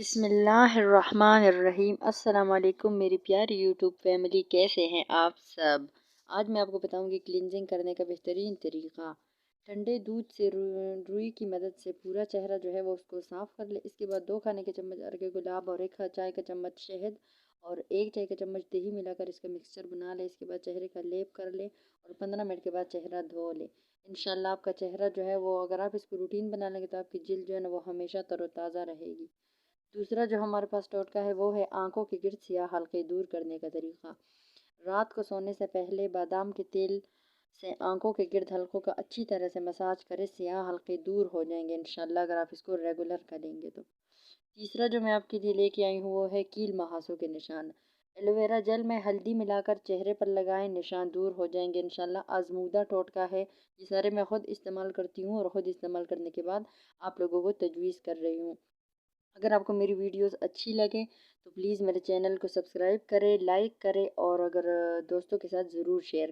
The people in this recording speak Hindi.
बिस्मिल्लाहिर्रहमानिर्रहीम। अस्सलाम वालेकुम मेरी प्यारी यूट्यूब फैमिली, कैसे हैं आप सब। आज मैं आपको बताऊंगी क्लिनजिंग करने का बेहतरीन तरीका। ठंडे दूध से रुई की मदद से पूरा चेहरा जो है वो उसको साफ़ कर ले। इसके बाद 2 खाने के चम्मच अर्ग गुलाब और 1 चाय का चम्मच शहद और 1 चाय का चम्मच दही मिलाकर इसका मिक्सचर बना ले। इसके बाद चेहरे का लेप कर ले और 15 मिनट के बाद चेहरा धो ले। इंशाल्लाह आपका चेहरा जो है वो, अगर आप इसको रूटीन बना लेंगे तो आपकी जिल्द जो है ना वो हमेशा तरोताज़ा रहेगी। दूसरा जो हमारे पास टोटका है वो है आंखों के गिर्द स्याह हल्के दूर करने का तरीका। रात को सोने से पहले बादाम के तेल से आंखों के गिर्द हल्कों का अच्छी तरह से मसाज करें, स्याह हल्के दूर हो जाएंगे इंशाल्लाह, अगर आप इसको रेगुलर करेंगे तो। तीसरा जो मैं आपके लिए लेके आई हूँ वो है कील महासों के निशान। एलोवेरा जेल में हल्दी मिलाकर चेहरे पर लगाएं, निशान दूर हो जाएंगे इंशाल्लाह। आजमूदा टोटका है, ये सारे मैं खुद इस्तेमाल करती हूँ और ख़ुद इस्तेमाल करने के बाद आप लोगों को तजवीज़ कर रही हूँ। अगर आपको मेरी वीडियोस अच्छी लगे तो प्लीज़ मेरे चैनल को सब्सक्राइब करें, लाइक करें और अगर दोस्तों के साथ ज़रूर शेयर